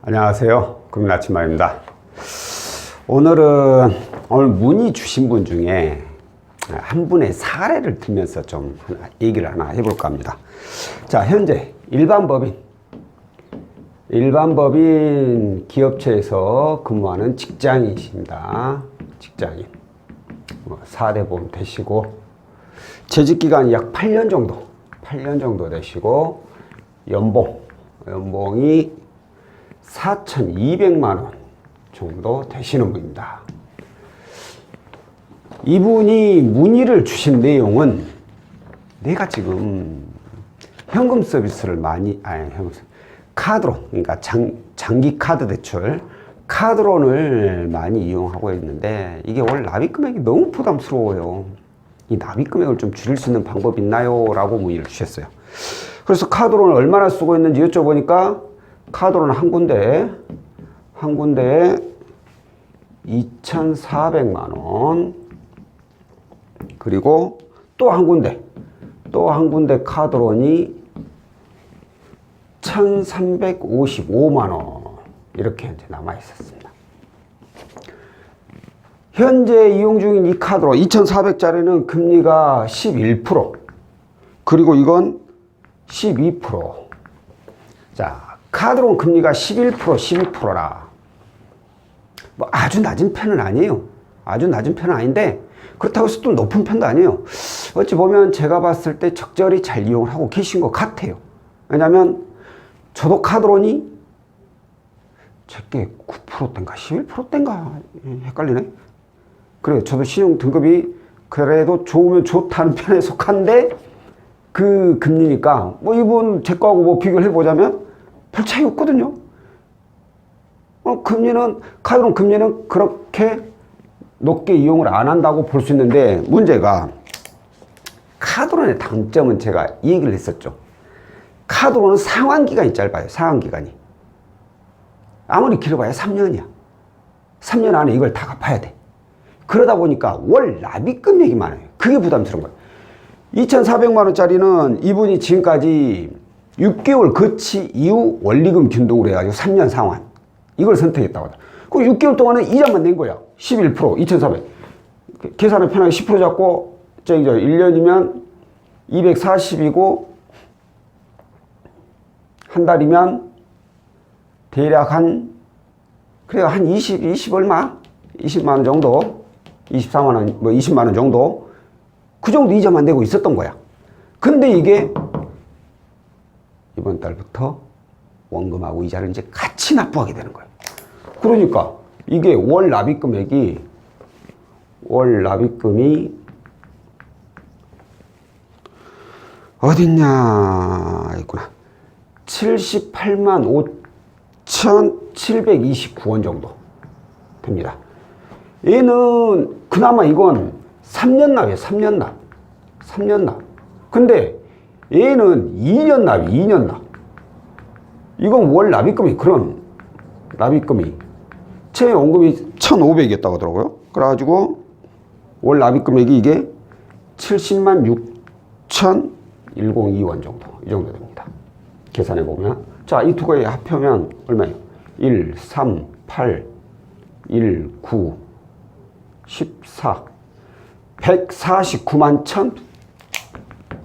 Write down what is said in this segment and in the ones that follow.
안녕하세요. 금나치마입니다. 오늘 문의 주신 분 중에 한 분의 사례를 들면서 좀 얘기를 하나 해볼까 합니다. 자, 현재 일반 법인 기업체에서 근무하는 직장인이십니다. 직장인. 4대 보험 되시고, 재직기간이 약 8년 정도 되시고, 연봉이 4,200만원 정도 되시는 분입니다. 이분이 문의를 주신 내용은 내가 지금 현금 서비스를 카드론, 그러니까 장기 카드 대출, 카드론을 많이 이용하고 있는데 이게 월 납입 금액이 너무 부담스러워요. 이 납입 금액을 좀 줄일 수 있는 방법이 있나요? 라고 문의를 주셨어요. 그래서 카드론을 얼마나 쓰고 있는지 여쭤보니까 카드론 한 군데에 2,400만원, 그리고 또 한 군데 카드론이 1,355만원 이렇게 현재 남아 있었습니다. 현재 이용 중인 이 카드론 2,400짜리는 금리가 11%, 그리고 이건 12%. 자, 카드론 금리가 11%, 12%라. 뭐 아주 낮은 편은 아니에요. 아주 낮은 편은 아닌데 그렇다고 해서 또 높은 편도 아니에요. 어찌 보면 제가 봤을 때 적절히 잘 이용을 하고 계신 것 같아요. 왜냐면 저도 카드론이 제게 9%대인가 11%대인가 헷갈리네. 그래요. 저도 신용 등급이 그래도 좋으면 좋다는 편에 속한데 그 금리니까 뭐 이분 제 거하고 뭐 비교를 해보자면 별 차이 없거든요. 카드론 금리는 그렇게 높게 이용을 안 한다고 볼 수 있는데, 문제가 카드론의 단점은 제가 이 얘기를 했었죠. 카드론은 상환기간이 짧아요. 상환기간이 아무리 길어봐야 3년이야 3년 안에 이걸 다 갚아야 돼. 그러다 보니까 월 납입 금액이 많아요. 그게 부담스러운 거예요. 2,400만원짜리는 이분이 지금까지 6개월 거치 이후 원리금 균등으로 해가지고 3년 상환, 이걸 선택했다고 하다. 그 6개월 동안은 이자만 낸 거야. 11%, 2,400. 계산을 편하게 10% 잡고, 1년이면 240이고, 한 달이면 대략 한 20 얼마? 20만원 정도? 24만원, 20만원 정도? 그 정도 이자만 내고 있었던 거야. 근데 이게 이번 달부터 원금하고 이자를 이제 같이 납부하게 되는 거예요. 그러니까 이게 월 납입금이 어딨냐 있구나. 78만 5,729원 정도 됩니다. 얘는 그나마 이건 3년 납이에요. 3년 납. 근데 얘는 2년 납이 2년 납. 이건 월 납입금이, 그런 납입금이 최대 원금이 1,500이었다고 하더라고요. 그래가지고 월 납입금액이 이게 70만 6,102원 정도, 이 정도 됩니다. 계산해 보면, 자, 이 두 가지 합하면 얼마예요? 1, 3, 8, 1, 9, 14, 149만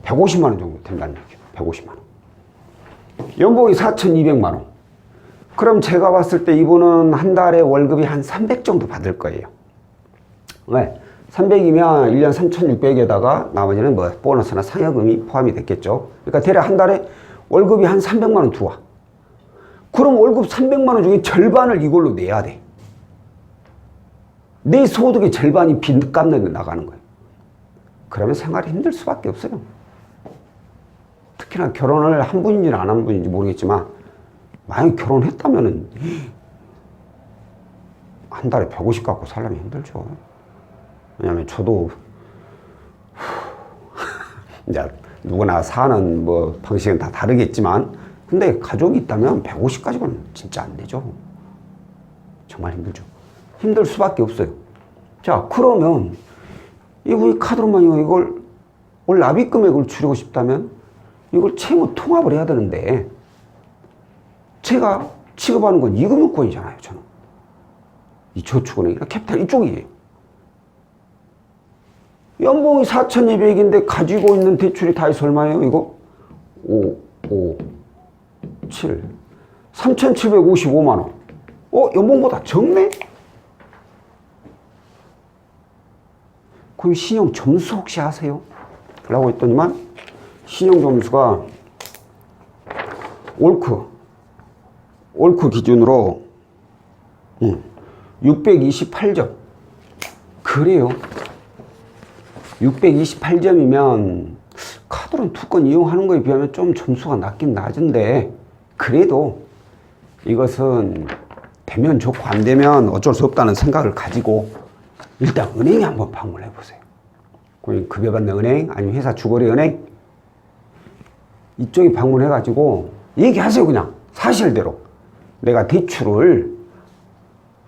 1,150만원 정도 된다는 얘기죠. 150만원. 연봉이 4,200만원. 그럼 제가 봤을 때 이분은 한 달에 월급이 한 300 정도 받을 거예요. 왜? 300이면 1년 3,600에다가 나머지는 뭐 보너스나 상여금이 포함이 됐겠죠. 그러니까 대략 한 달에 월급이 한 300만원 들어와. 그럼 월급 300만원 중에 절반을 이걸로 내야 돼. 내 소득의 절반이 빚값 내고 나가는 거예요. 그러면 생활이 힘들 수밖에 없어요. 특히나 결혼을 한 분인지 안 한 분인지 모르겠지만, 만약 결혼했다면은 한 달에 150 갖고 살려면 힘들죠. 왜냐면 저도 이제 누구나 사는 뭐 방식은 다 다르겠지만, 근데 가족이 있다면 150 가지고는 진짜 안 되죠. 정말 힘들죠. 힘들 수밖에 없어요. 자, 그러면 이분이 카드로만 이걸 월 납입 금액을 줄이고 싶다면 이걸 채무 통합을 해야 되는데, 제가 취급하는 건 이금융권이잖아요. 저는 이 저축은행이나 캐피탈 이쪽이에요. 연봉이 4,200인데 가지고 있는 대출이 다 해서 얼마예요? 이거 3,755만 원. 연봉보다 적네? 그럼 신용 점수 혹시 아세요? 라고 했더니만 신용 점수가 올크 기준으로 628점. 그래요. 628점이면 카드론 2건 이용하는 거에 비하면 좀 점수가 낮긴 낮은데, 그래도 이것은 되면 좋고 안 되면 어쩔 수 없다는 생각을 가지고 일단 은행에 한번 방문해 보세요. 급여받는 은행 아니면 회사 주거래 은행 이쪽에 방문해 가지고 얘기하세요. 그냥 사실대로 내가 대출을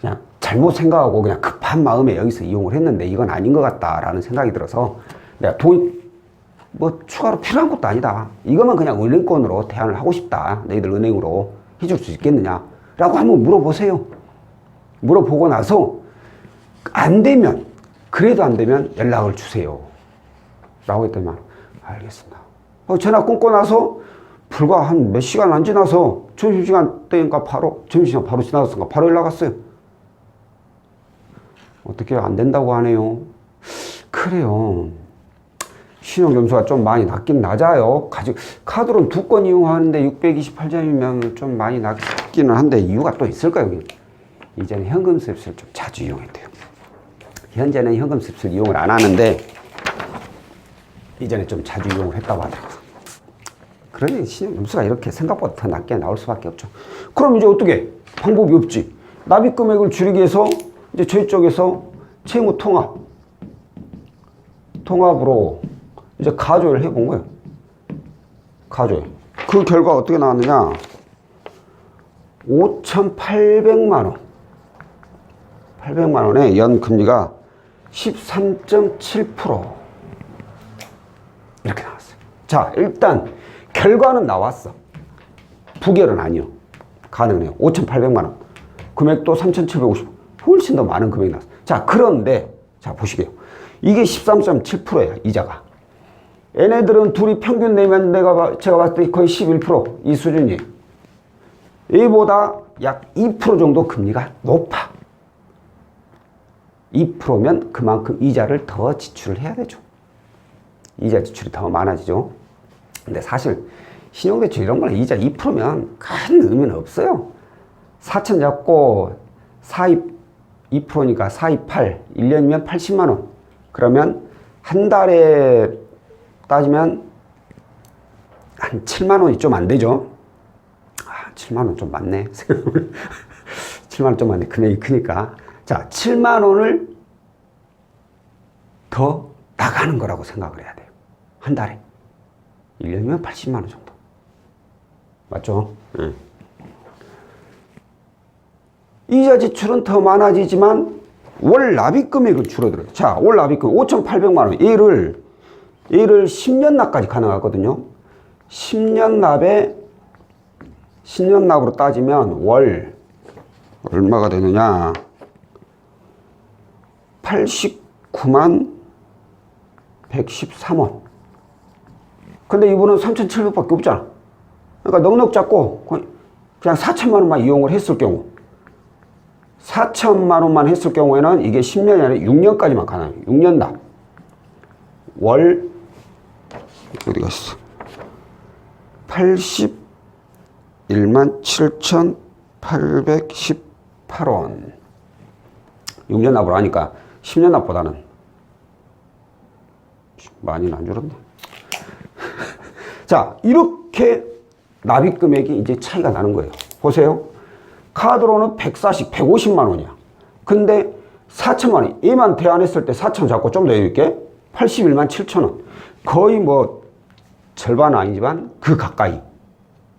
그냥 잘못 생각하고 그냥 급한 마음에 여기서 이용을 했는데 이건 아닌 것 같다라는 생각이 들어서 내가 돈 뭐 추가로 필요한 것도 아니다. 이것만 그냥 은행권으로 대안을 하고 싶다. 너희들 은행으로 해줄 수 있겠느냐? 라고 한번 물어보세요. 물어보고 나서 안 되면, 그래도 안 되면 연락을 주세요. 라고 했더니만 알겠습니다. 전화 끊고 나서 불과 한 몇 시간 안 지나서 점심시간 때니까 점심시간 바로 지나갔으니까 바로 연락 왔어요. 어떻게 안 된다고 하네요. 그래요. 신용점수가 좀 많이 낮긴 낮아요. 카드론 2건 이용하는데 628점이면 좀 많이 낮기는 한데 이유가 또 있을까요? 이제는 현금 서비스를 좀 자주 이용했대요. 현재는 현금 서비스를 이용을 안 하는데 이전에 좀 자주 이용을 했다고 하더라고요. 그러니 신용점수가 이렇게 생각보다 더 낮게 나올 수밖에 없죠. 그럼 이제 어떻게? 방법이 없지. 납입 금액을 줄이기 위해서 이제 저희 쪽에서 채무 통합으로 이제 가조를 해본 거예요. 가조. 그 결과 어떻게 나왔느냐? 5,800만 원. 800만 원에 연 금리가 13.7% 이렇게 나왔어요. 자, 일단 결과는 나왔어. 부결은 아니요. 가능해요. 5,800만 원. 금액도 3,750. 훨씬 더 많은 금액이 나왔어. 자, 그런데 자 보시게요. 이게 13.7%예요. 이자가. 얘네들은 둘이 평균 내면 제가 봤을 때 거의 11% 이 수준이에요. 이보다 약 2% 정도 금리가 높아. 2%면 그만큼 이자를 더 지출을 해야 되죠. 이자 지출이 더 많아지죠. 근데 사실 신용대출 이런 거는 이자 2%면 큰 의미는 없어요. 4천 잡고 2%니까 428, 1년이면 80만 원. 그러면 한 달에 따지면 한 7만 원이 좀 안 되죠. 7만 원 좀 많네. 7만 원 좀 많네. 금액이 크니까. 자, 7만 원을 더 나가는 거라고 생각을 해야 돼요. 한 달에. 1년이면 80만 원 정도. 맞죠? 네. 이자 지출은 더 많아지지만 월 납입 금액은 줄어들어요. 자, 월 납입 금액 5,800만 원. 얘를 10년 납까지 가능하거든요. 10년 납으로 따지면 월 얼마가 되느냐? 89만 113원. 근데 이분은 3,700밖에 없잖아. 그러니까 넉넉 잡고 그냥 4천만 원만 이용을 했을 경우 4천만 원만 했을 경우에는 이게 10년이 아니라 6년까지만 가능해요. 6년 납. 월 어디 갔어? 81만 7,818원. 6년 납으로 하니까 10년 납보다는 많이는 안 줄었네. 자, 이렇게 납입 금액이 이제 차이가 나는 거예요. 보세요. 카드로는 150만 원이야. 근데 4천만 원. 얘만 대안했을 때 4천 잡고 좀 더 여유있게 81만 7천 원. 거의 뭐 절반은 아니지만 그 가까이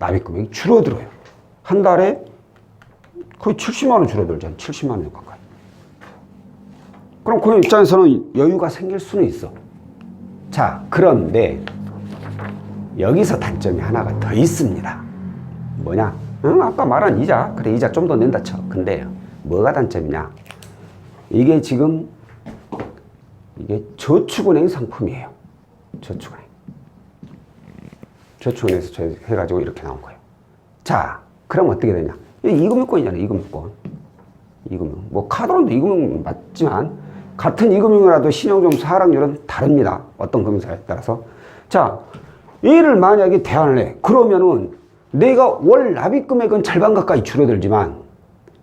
납입 금액이 줄어들어요. 한 달에 거의 70만 원 줄어들잖아요. 70만 원 가까이. 그럼 그 입장에서는 여유가 생길 수는 있어. 자, 그런데 여기서 단점이 하나가 더 있습니다. 뭐냐? 응? 아까 말한 이자. 그래, 이자 좀 더 낸다 쳐. 근데 뭐가 단점이냐? 이게 지금 이게 저축은행 상품이에요. 저축은행. 저축은행에서 해가지고 이렇게 나온 거예요. 자, 그럼 어떻게 되냐? 이금융권이잖아요. 이금융권. 이금융. 뭐 카드론도 이금융 맞지만 같은 이금융이라도 신용점수 하락률은 다릅니다. 어떤 금융사에 따라서. 자, 얘를 만약에 대안을 해. 그러면은 내가 월 납입 금액은 절반 가까이 줄어들지만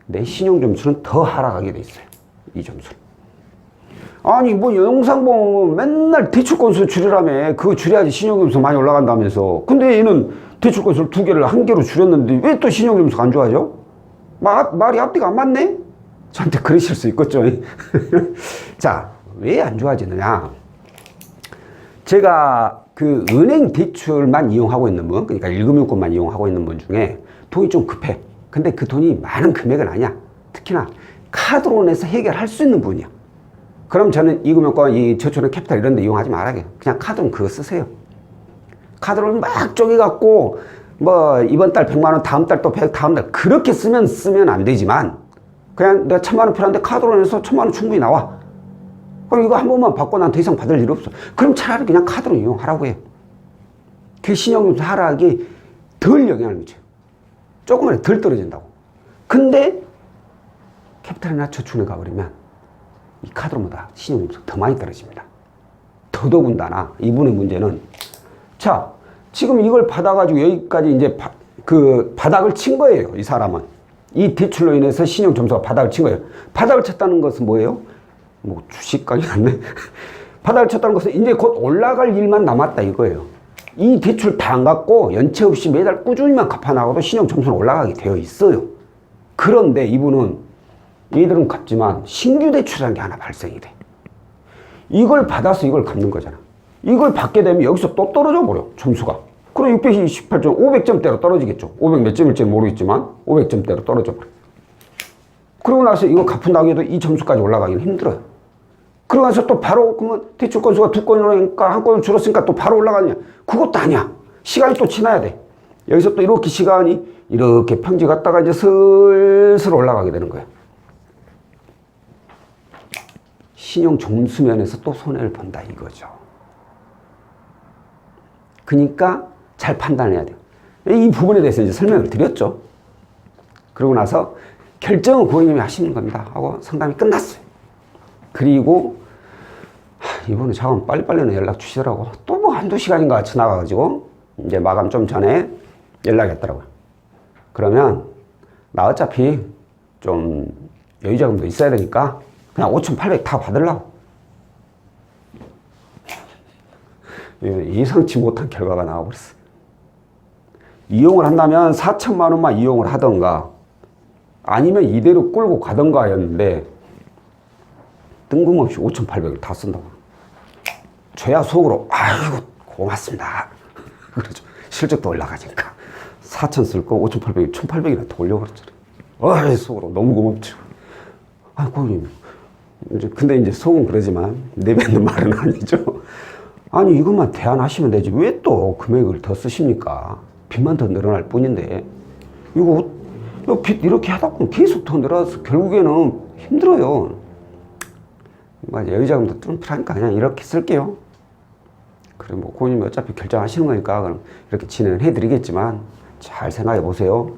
내 신용점수는 더 하락하게 돼 있어요. 이 점수는. 아니 뭐 영상 보면 맨날 대출 건수 줄이라며. 그거 줄여야지 신용점수 많이 올라간다면서. 근데 얘는 대출 건수를 2개를 1개로 줄였는데 왜 또 신용점수가 안 좋아져? 말이 앞뒤가 안 맞네? 저한테 그러실 수 있겠죠. 자, 왜 안 좋아지느냐? 제가 그 은행 대출만 이용하고 있는 분, 그러니까 1금융권만 이용하고 있는 분 중에 돈이 좀 급해. 근데 그 돈이 많은 금액은 아니야. 특히나 카드론에서 해결할 수 있는 분이야. 그럼 저는 이금융권, 이 저축은행 캐피탈 이런 데 이용하지 말아요. 그냥 카드론 그거 쓰세요. 카드론 막 쪼개갖고 뭐 이번 달 100만 원, 다음 달 또 100, 다음 달 그렇게 쓰면 안 되지만 그냥 내가 1000만 원 필요한데 카드론에서 1000만 원 충분히 나와. 그럼 이거 한 번만 받고 난 더 이상 받을 일 없어. 그럼 차라리 그냥 카드론 이용하라고 해요. 그 신용점수 하락이 덜 영향을 미쳐요. 조금만 덜 떨어진다고. 근데 캐피탈이나 저축은행 가버리면 이 카드론보다 신용점수가 더 많이 떨어집니다. 더더군다나 이분의 문제는, 자, 지금 이걸 받아가지고 여기까지 이제 그 바닥을 친 거예요. 이 사람은. 이 대출로 인해서 신용점수가 바닥을 친 거예요. 바닥을 쳤다는 것은 뭐예요? 뭐 주식 강의 같네. 바닥을 쳤다는 것은 이제 곧 올라갈 일만 남았다 이거예요. 이 대출 다 안 갚고 연체 없이 매달 꾸준히만 갚아나가도 신용점수는 올라가게 되어 있어요. 그런데 이분은 얘들은 갚지만 신규 대출이라는 게 하나 발생이 돼. 이걸 받아서 이걸 갚는 거잖아. 이걸 받게 되면 여기서 또 떨어져 버려, 점수가. 그럼 628점, 500점대로 떨어지겠죠. 500 몇 점일지는 모르겠지만 500점대로 떨어져 버려. 그러고 나서 이거 갚은다고 해도 이 점수까지 올라가기는 힘들어요. 그러고 나서 또 바로 그러면 대출 건수가 2건이니까 한 건을 줄었으니까 또 바로 올라가느냐? 그것도 아니야. 시간이 또 지나야 돼. 여기서 또 이렇게 시간이 이렇게 평지 갔다가 이제 슬슬 올라가게 되는 거예요. 신용 점수 면에서 또 손해를 본다 이거죠. 그러니까 잘 판단해야 돼요. 이 부분에 대해서 이제 설명을 드렸죠. 그러고 나서 결정은 고객님이 하시는 겁니다 하고 상담이 끝났어요. 그리고 이번에 잠깐 빨리빨리는 연락 주시더라고. 또 뭐 한두 시간인가 같이 나가가지고 이제 마감 좀 전에 연락이 왔더라고요. 그러면 나 어차피 좀 여유자금도 있어야 되니까 그냥 5,800 다 받으려고. 예상치 못한 결과가 나와버렸어요. 이용을 한다면 4천만 원만 이용을 하던가 아니면 이대로 끌고 가던가 였는데 뜬금없이 5,800을 다 쓴다고. 저야 속으로 아이고 고맙습니다. 그러죠. 실적도 올라가니까 4천 쓸 거 5,800이 1,800이나 더 올려버렸잖아요. 속으로 너무 고맙죠. 고객님. 근데 이제 속은 그러지만 내뱉는 말은 아니죠. 아니 이것만 대안하시면 되지 왜 또 금액을 더 쓰십니까? 빚만 더 늘어날 뿐인데 이거 빚 이렇게 하다 보면 계속 더 늘어서 결국에는 힘들어요. 여유자금도 뚫프라니까 그냥 이렇게 쓸게요. 그래 뭐 고객님이 어차피 결정하시는 거니까 그럼 이렇게 진행을 해드리겠지만 잘 생각해 보세요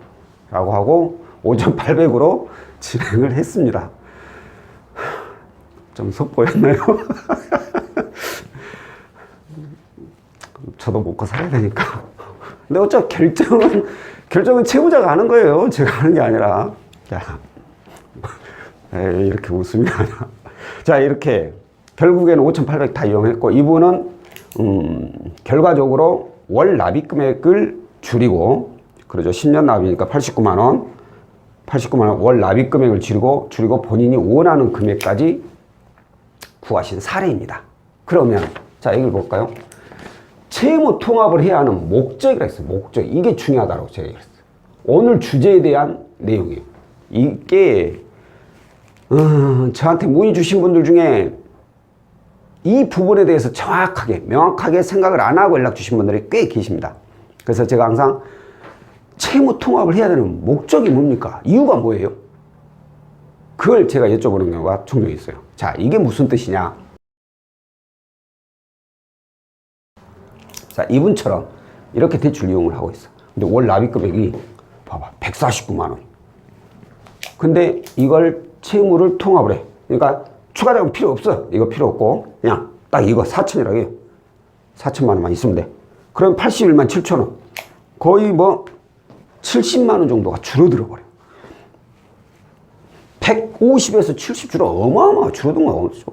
라고 하고 5,800으로 진행을 했습니다. 좀 속보였나요? 저도 먹고 살아야 되니까. 근데 어차피 결정은 채무자가 하는 거예요. 제가 하는 게 아니라. 자, 이렇게 웃음이 나냐. 자, 이렇게 결국에는 5,800 다 이용했고, 이분은 결과적으로 월 납입 금액을 줄이고, 그러죠. 10년 납입이니까 89만 원, 89만 원 월 납입 금액을 줄이고 본인이 원하는 금액까지 구하신 사례입니다. 그러면 자, 여기를 볼까요? 채무 통합을 해야 하는 목적이라 했어요. 목적. 이게 중요하다고 제가 얘기했어요. 오늘 주제에 대한 내용이에요. 이게 저한테 문의 주신 분들 중에 이 부분에 대해서 정확하게 명확하게 생각을 안 하고 연락 주신 분들이 꽤 계십니다. 그래서 제가 항상 채무 통합을 해야 되는 목적이 뭡니까? 이유가 뭐예요? 그걸 제가 여쭤보는 경우가 종종 있어요. 자, 이게 무슨 뜻이냐? 자, 이분처럼 이렇게 대출 이용을 하고 있어. 근데 월 납입 금액이 봐봐, 149만 원. 근데 이걸 채무를 통합을 해. 그러니까 추가 자금 필요 없어. 이거 필요 없고 그냥 딱 이거 4천이라고 해요. 4천만 원만 있으면 돼. 그럼 81만 7천 원. 거의 뭐 70만 원 정도가 줄어들어 버려. 150에서 70 줄어 어마어마 줄어든 거 없죠.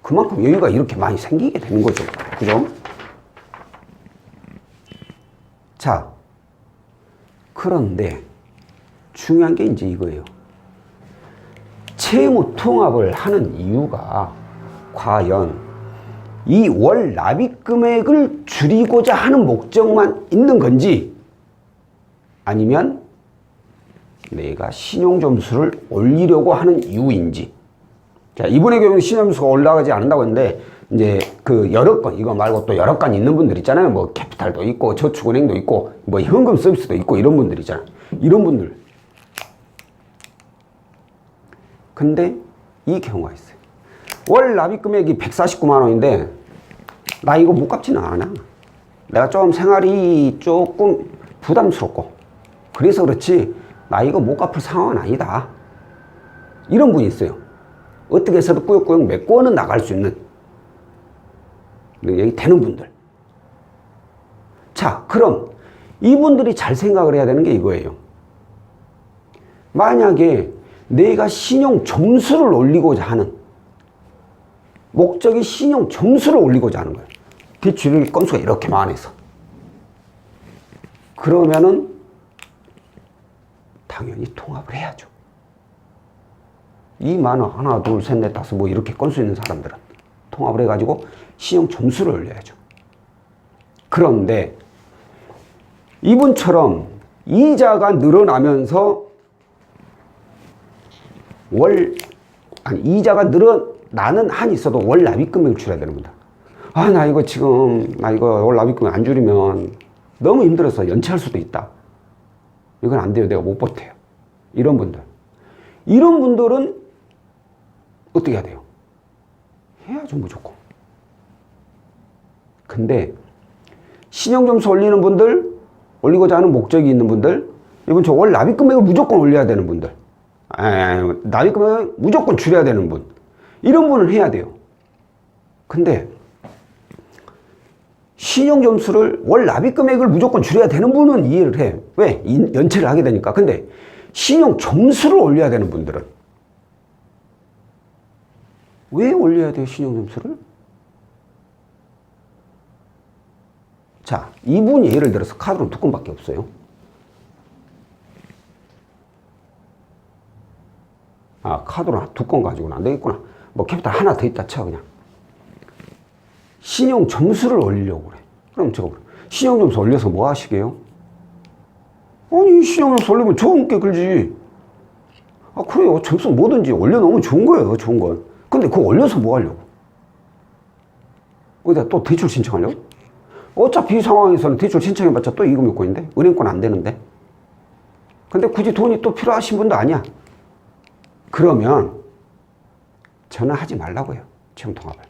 그만큼 여유가 이렇게 많이 생기게 되는 거죠. 그죠? 자, 그런데 중요한 게 이제 이거예요. 채무 통합을 하는 이유가 과연 이 월 납입 금액을 줄이고자 하는 목적만 있는 건지 아니면 내가 신용 점수를 올리려고 하는 이유인지. 자, 이분의 경우는 신용 점수가 올라가지 않는다고 했는데 이제 그 여러 건, 이거 말고 또 여러 건 있는 분들 있잖아요. 뭐 캐피탈도 있고 저축은행도 있고 뭐 현금 서비스도 있고 이런 분들 있잖아요. 이런 분들. 근데 이 경우가 있어요. 월 납입 금액이 149만 원인데 나 이거 못 갚지는 않아. 내가 좀 생활이 조금 부담스럽고 그래서 그렇지 나 이거 못 갚을 상황은 아니다. 이런 분이 있어요. 어떻게 해서도 꾸역꾸역 메꿔는 나갈 수 있는 능력이 되는 분들. 자, 그럼 이분들이 잘 생각을 해야 되는 게 이거예요. 만약에 내가 신용 점수를 올리고자 하는 목적이 신용 점수를 올리고자 하는 거예요. 대출 건수가 이렇게 많아서. 그러면은 당연히 통합을 해야죠. 이 많은 하나, 둘, 셋, 넷, 다섯 뭐 이렇게 건수 있는 사람들은 통합을 해가지고 신용 점수를 올려야죠. 그런데 이분처럼 이자가 늘어나면서 이자가 늘어나는 한이 있어도 월 납입 금액을 줄여야 되는 겁니다. 아, 나 이거 월 납입 금액 안 줄이면 너무 힘들어서 연체할 수도 있다. 이건 안 돼요. 내가 못 버텨요. 이런 분들은 어떻게 해야 돼요? 해야죠, 무조건. 근데 신용점수 올리는 분들, 올리고자 하는 목적이 있는 분들, 이번 저 월 납입 금액을 무조건 올려야 되는 분들, 납입 금액을 무조건 줄여야 되는 분, 이런 분은 해야 돼요. 근데 신용점수를 월 납입 금액을 무조건 줄여야 되는 분은 이해를 해. 왜? 연체를 하게 되니까. 근데 신용점수를 올려야 되는 분들은 왜 올려야 돼요, 신용점수를? 자, 이분이 예를 들어서 카드로 2건밖에 없어요. 아, 카드로 2건 가지고는 안 되겠구나. 뭐 캐피탈 하나 더 있다 쳐, 그냥. 신용 점수를 올리려고 그래. 그럼 저거 신용 점수 올려서 뭐 하시게요? 아니, 신용 점수 올리면 좋은 게 걸지. 아, 그래요. 점수 뭐든지 올려놓으면 좋은 거예요, 좋은 건. 근데 그거 올려서 뭐 하려고? 어디다 또 대출 신청하려고? 어차피 이 상황에서는 대출 신청해봤자 또 이거 몇 건인데? 은행권 안 되는데? 근데 굳이 돈이 또 필요하신 분도 아니야. 그러면 저는 하지 말라고요, 채무통합을.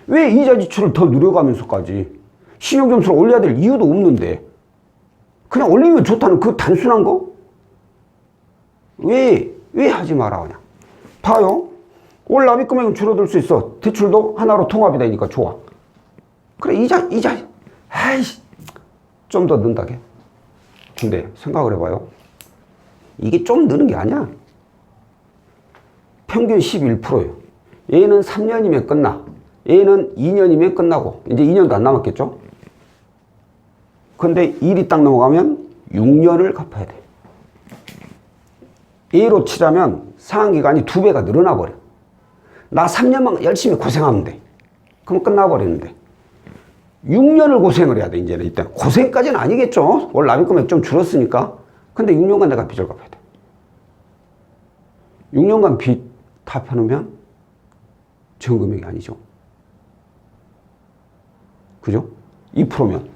왜 이자 지출을 더 늘려가면서까지 신용점수를 올려야 될 이유도 없는데 그냥 올리면 좋다는 그 단순한 거? 왜 하지 마라 그냥. 봐요. 월 납입 금액은 줄어들 수 있어. 대출도 하나로 통합이 되니까 좋아. 그래, 이자 아이씨 좀 더 는다게. 근데 생각을 해봐요. 이게 좀 느는 게 아니야. 평균 11%예요. 얘는 3년이면 끝나. 얘는 2년이면 끝나고 이제 2년도 안 남았겠죠. 근데 일이 딱 넘어가면 6년을 갚아야 돼. A로 치자면 상환기간이 2배가 늘어나 버려. 나 3년만 열심히 고생하면 돼. 그럼 끝나버리는데 6년을 고생을 해야 돼. 이제는 일단 고생까지는 아니겠죠. 월 납입 금액 좀 줄었으니까. 근데 6년간 내가 빚을 갚아야 돼. 6년간 빚 다 펴놓으면 전 금액이 아니죠. 그죠? 2%면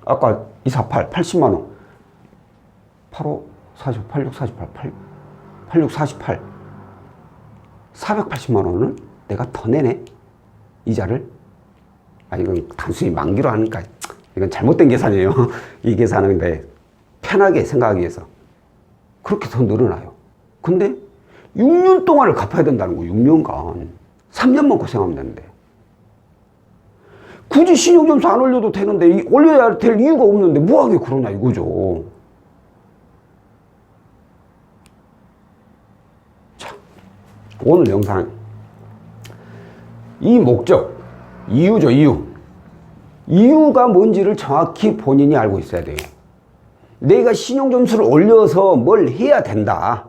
아까 248, 80만원. 85, 45, 86, 48, 86, 48. 480만원을 내가 더 내네. 이자를. 아, 이건 단순히 만기로 하니까 이건 잘못된 계산이에요. 이 계산은 근데 편하게 생각하기 위해서. 그렇게 더 늘어나요. 근데 6년 동안을 갚아야 된다는 거예요. 6년간. 3년만 고생하면 되는데. 굳이 신용점수 안 올려도 되는데 올려야 될 이유가 없는데 뭐하게 그러냐 이거죠. 자, 오늘 영상 이 목적, 이유죠. 이유가 뭔지를 정확히 본인이 알고 있어야 돼요. 내가 신용점수를 올려서 뭘 해야 된다.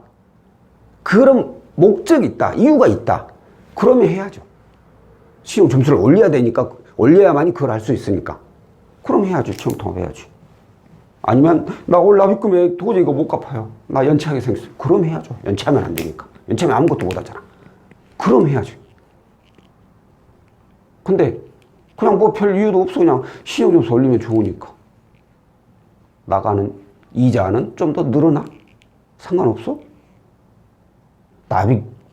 그런 목적이 있다. 이유가 있다. 그러면 해야죠. 신용점수를 올려야 되니까, 올려야만이 그걸 할 수 있으니까. 그럼 해야죠. 신용통합 해야지. 아니면 나 오늘 납입금에 도저히 이거 못 갚아요. 나 연체하게 생겼어요. 그럼 해야죠. 연체하면 안 되니까. 연체하면 아무것도 못 하잖아. 그럼 해야지. 근데 그냥 뭐 별 이유도 없어. 그냥 신용점수 올리면 좋으니까. 나가는 이자는 좀 더 늘어나? 상관없어?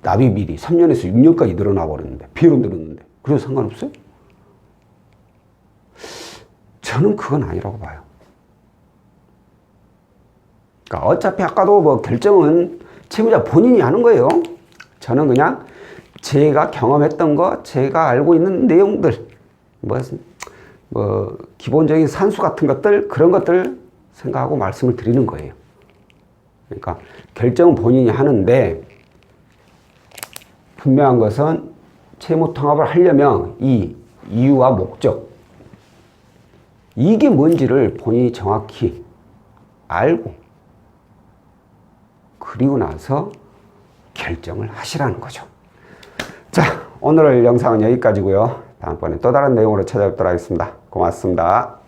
납입일이 3년에서 6년까지 늘어나 버렸는데, 비로 늘었는데. 그래서 상관없어요? 저는 그건 아니라고 봐요. 그러니까 어차피 아까도 뭐 결정은 채무자 본인이 하는 거예요. 저는 그냥 제가 경험했던 거, 제가 알고 있는 내용들, 뭐 기본적인 산수 같은 것들, 그런 것들 생각하고 말씀을 드리는 거예요. 그러니까 결정은 본인이 하는데 분명한 것은 채무 통합을 하려면 이 이유와 목적, 이게 뭔지를 본인이 정확히 알고 그리고 나서 결정을 하시라는 거죠. 자, 오늘 영상은 여기까지고요. 다음번에 또 다른 내용으로 찾아뵙도록 하겠습니다. 고맙습니다.